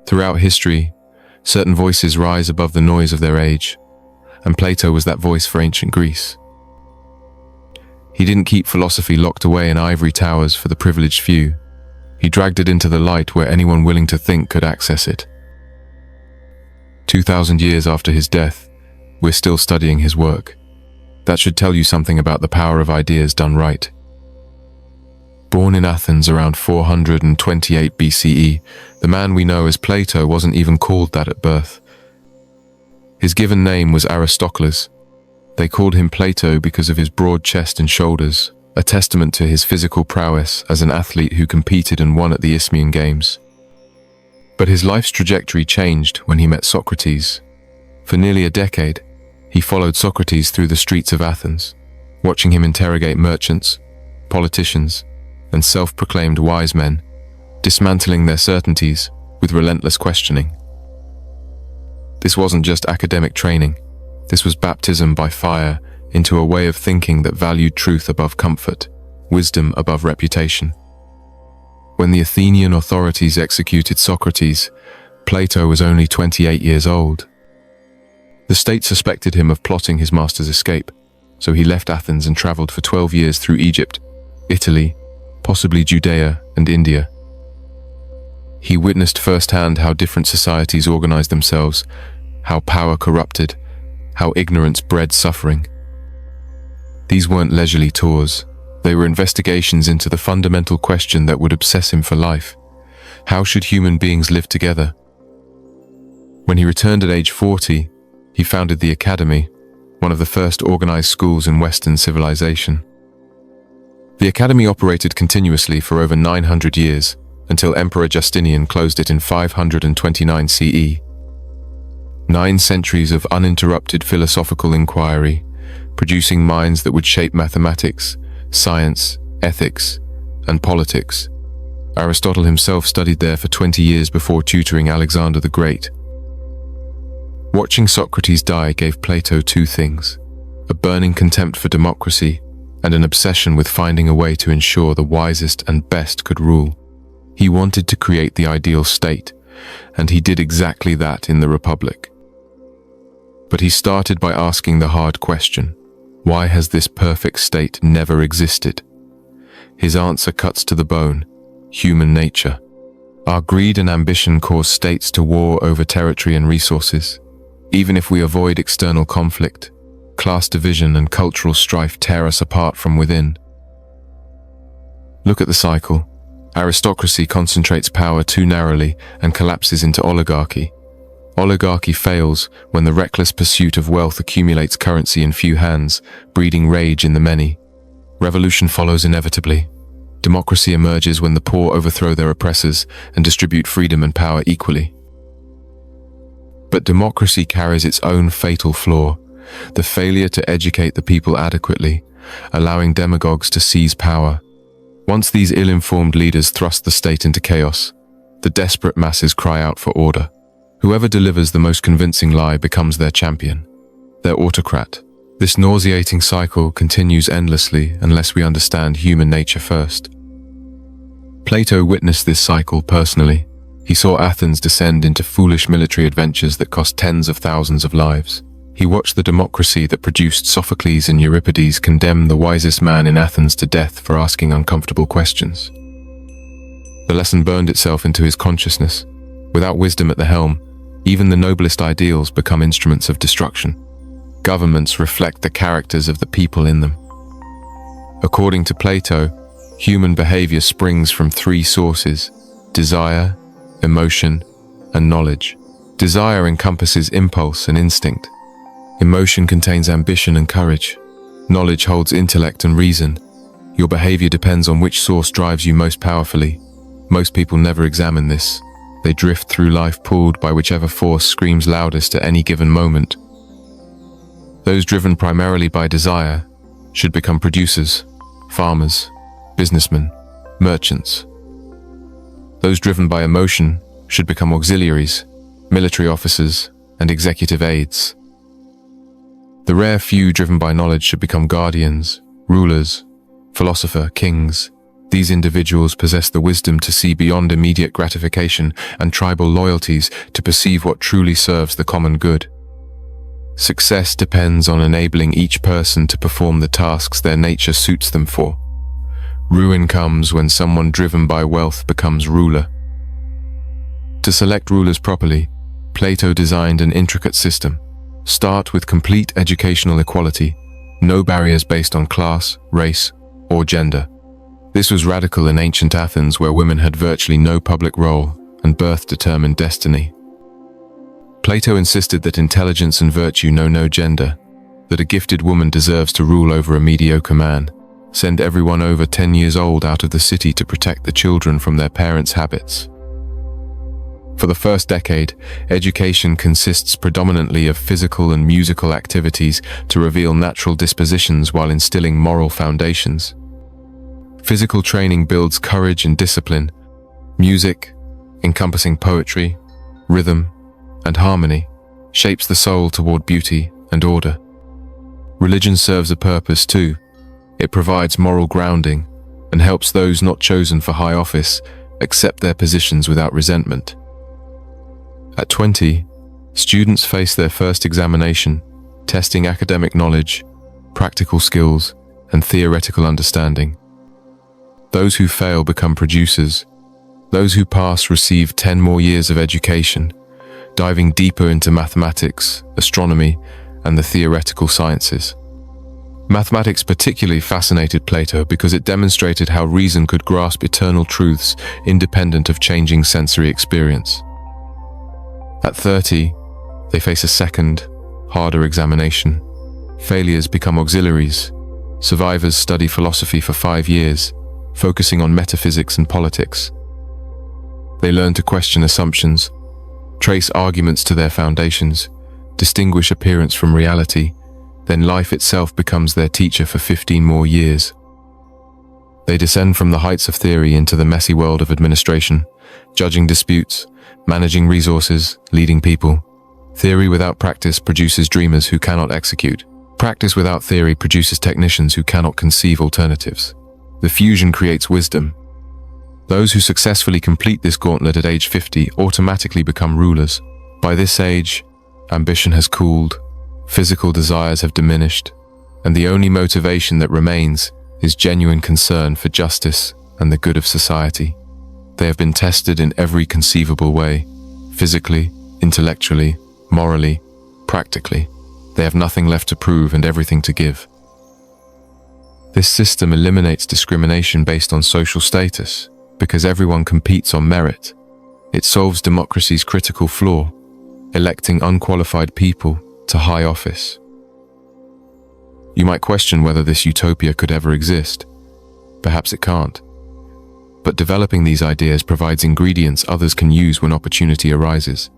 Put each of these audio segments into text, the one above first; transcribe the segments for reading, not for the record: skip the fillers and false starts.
Throughout history, certain voices rise above the noise of their age, and Plato was that voice for ancient Greece. He didn't keep philosophy locked away in ivory towers for the privileged few. He dragged it into the light where anyone willing to think could access it. 2,000 years after his death, we're still studying his work. That should tell you something about the power of ideas done right. Born in Athens around 428 BCE, the man we know as Plato wasn't even called that at birth. His given name was Aristocles. They called him Plato because of his broad chest and shoulders, a testament to his physical prowess as an athlete who competed and won at the Isthmian Games. But his life's trajectory changed when he met Socrates. For nearly a decade, he followed Socrates through the streets of Athens, watching him interrogate merchants, politicians, and self-proclaimed wise men, dismantling their certainties with relentless questioning. This wasn't just academic training. This was baptism by fire into a way of thinking that valued truth above comfort, wisdom above reputation. When the Athenian authorities executed Socrates, Plato was only 28 years old. The state suspected him of plotting his master's escape, so he left Athens and traveled for 12 years through Egypt, Italy, possibly Judea and India. He witnessed firsthand how different societies organized themselves, how power corrupted, how ignorance bred suffering. These weren't leisurely tours. They were investigations into the fundamental question that would obsess him for life. How should human beings live together? When he returned at age 40, he founded the Academy, one of the first organized schools in Western civilization. The Academy operated continuously for over 900 years, until Emperor Justinian closed it in 529 CE. 9 centuries of uninterrupted philosophical inquiry, producing minds that would shape mathematics, science, ethics, and politics. Aristotle himself studied there for 20 years before tutoring Alexander the Great. Watching Socrates die gave Plato 2 things: a burning contempt for democracy and an obsession with finding a way to ensure the wisest and best could rule. He wanted to create the ideal state, and he did exactly that in the Republic. But he started by asking the hard question: why has this perfect state never existed? His answer cuts to the bone: human nature. Our greed and ambition cause states to war over territory and resources. Even if we avoid external conflict, class division and cultural strife tear us apart from within. Look at the cycle. Aristocracy concentrates power too narrowly and collapses into oligarchy. Oligarchy fails when the reckless pursuit of wealth accumulates currency in few hands, breeding rage in the many. Revolution follows inevitably. Democracy emerges when the poor overthrow their oppressors and distribute freedom and power equally. But democracy carries its own fatal flaw: the failure to educate the people adequately, allowing demagogues to seize power. Once these ill-informed leaders thrust the state into chaos, the desperate masses cry out for order. Whoever delivers the most convincing lie becomes their champion, their autocrat. This nauseating cycle continues endlessly unless we understand human nature first. Plato witnessed this cycle personally. He saw Athens descend into foolish military adventures that cost tens of thousands of lives. He watched the democracy that produced Sophocles and Euripides condemn the wisest man in Athens to death for asking uncomfortable questions. The lesson burned itself into his consciousness. Without wisdom at the helm, even the noblest ideals become instruments of destruction. Governments reflect the characters of the people in them. According to Plato, human behavior springs from 3 sources: desire, emotion, and knowledge. Desire encompasses impulse and instinct. Emotion contains ambition and courage. Knowledge holds intellect and reason. Your behavior depends on which source drives you most powerfully. Most people never examine this. They drift through life pulled by whichever force screams loudest at any given moment. Those driven primarily by desire should become producers, farmers, businessmen, merchants. Those driven by emotion should become auxiliaries, military officers, and executive aides. The rare few driven by knowledge should become guardians, rulers, philosopher, kings, These individuals possess the wisdom to see beyond immediate gratification and tribal loyalties to perceive what truly serves the common good. Success depends on enabling each person to perform the tasks their nature suits them for. Ruin comes when someone driven by wealth becomes ruler. To select rulers properly, Plato designed an intricate system. Start with complete educational equality, no barriers based on class, race, or gender. This was radical in ancient Athens, where women had virtually no public role and birth determined destiny. Plato insisted that intelligence and virtue know no gender, that a gifted woman deserves to rule over a mediocre man. Send everyone over 10 years old out of the city to protect the children from their parents' habits. For the first decade, education consists predominantly of physical and musical activities to reveal natural dispositions while instilling moral foundations. Physical training builds courage and discipline. Music, encompassing poetry, rhythm, and harmony, shapes the soul toward beauty and order. Religion serves a purpose too. It provides moral grounding and helps those not chosen for high office accept their positions without resentment. At 20, students face their first examination, testing academic knowledge, practical skills, and theoretical understanding. Those who fail become producers. Those who pass receive 10 more years of education, diving deeper into mathematics, astronomy, and the theoretical sciences. Mathematics particularly fascinated Plato because it demonstrated how reason could grasp eternal truths independent of changing sensory experience. At 30, they face a second, harder examination. Failures become auxiliaries. Survivors study philosophy for 5 years, focusing on metaphysics and politics. They learn to question assumptions, trace arguments to their foundations, distinguish appearance from reality. Then life itself becomes their teacher for 15 more years. They descend from the heights of theory into the messy world of administration, judging disputes, managing resources, leading people. Theory without practice produces dreamers who cannot execute. Practice without theory produces technicians who cannot conceive alternatives. The fusion creates wisdom. Those who successfully complete this gauntlet at age 50 automatically become rulers. By this age, ambition has cooled, physical desires have diminished, and the only motivation that remains is genuine concern for justice and the good of society. They have been tested in every conceivable way, physically, intellectually, morally, practically. They have nothing left to prove and everything to give. This system eliminates discrimination based on social status, because everyone competes on merit. It solves democracy's critical flaw, electing unqualified people to high office. You might question whether this utopia could ever exist. Perhaps it can't. But developing these ideas provides ingredients others can use when opportunity arises.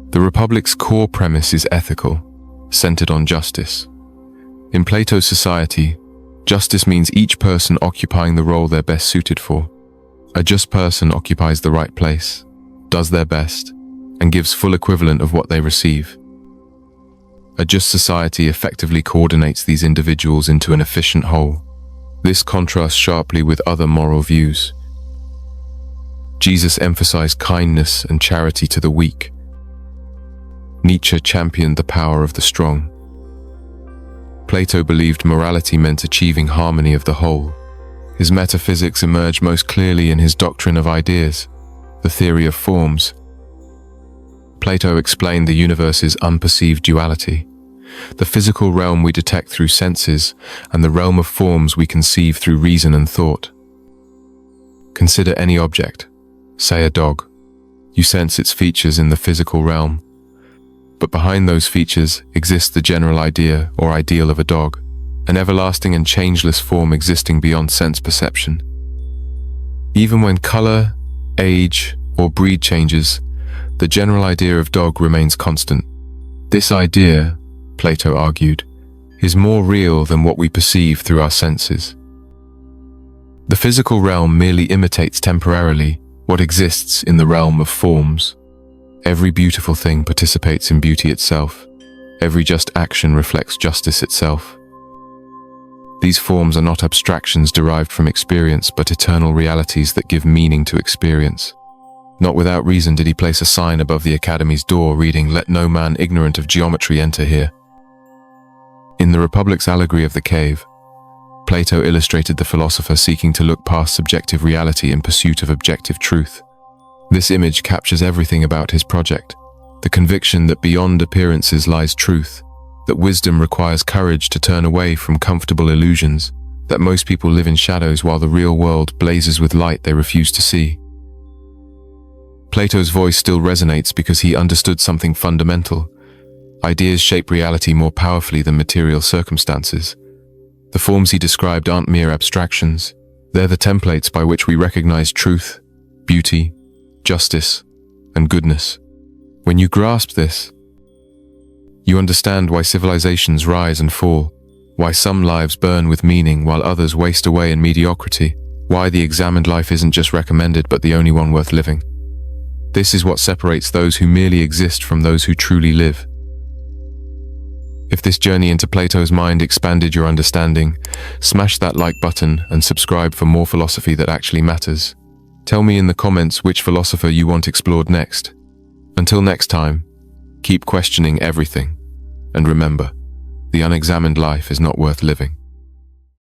The Republic's core premise is ethical, centered on justice. In Plato's society, justice means each person occupying the role they're best suited for. A just person occupies the right place, does their best, and gives full equivalent of what they receive. A just society effectively coordinates these individuals into an efficient whole. This contrasts sharply with other moral views. Jesus emphasized kindness and charity to the weak. Nietzsche championed the power of the strong. Plato believed morality meant achieving harmony of the whole. His metaphysics emerged most clearly in his doctrine of ideas, the theory of forms. Plato explained the universe's unperceived duality, the physical realm we detect through senses, and the realm of forms we conceive through reason and thought. Consider any object, say a dog. You sense its features in the physical realm, but behind those features exists the general idea or ideal of a dog, an everlasting and changeless form existing beyond sense perception. Even when color, age, or breed changes, the general idea of dog remains constant. This idea, Plato argued, is more real than what we perceive through our senses. The physical realm merely imitates temporarily what exists in the realm of forms. Every beautiful thing participates in beauty itself. Every just action reflects justice itself. These forms are not abstractions derived from experience, but eternal realities that give meaning to experience. Not without reason did he place a sign above the academy's door reading, "Let no man ignorant of geometry enter here." In the Republic's allegory of the cave, Plato illustrated the philosopher seeking to look past subjective reality in pursuit of objective truth. This image captures everything about his project: the conviction that beyond appearances lies truth, that wisdom requires courage to turn away from comfortable illusions, that most people live in shadows while the real world blazes with light they refuse to see. Plato's voice still resonates because he understood something fundamental. Ideas shape reality more powerfully than material circumstances. The forms he described aren't mere abstractions. They're the templates by which we recognize truth, beauty, justice, and goodness. When you grasp this, you understand why civilizations rise and fall, why some lives burn with meaning while others waste away in mediocrity, why the examined life isn't just recommended but the only one worth living. This is what separates those who merely exist from those who truly live. If this journey into Plato's mind expanded your understanding, smash that like button and subscribe for more philosophy that actually matters. Tell me in the comments which philosopher you want explored next. Until next time, keep questioning everything. And remember, the unexamined life is not worth living.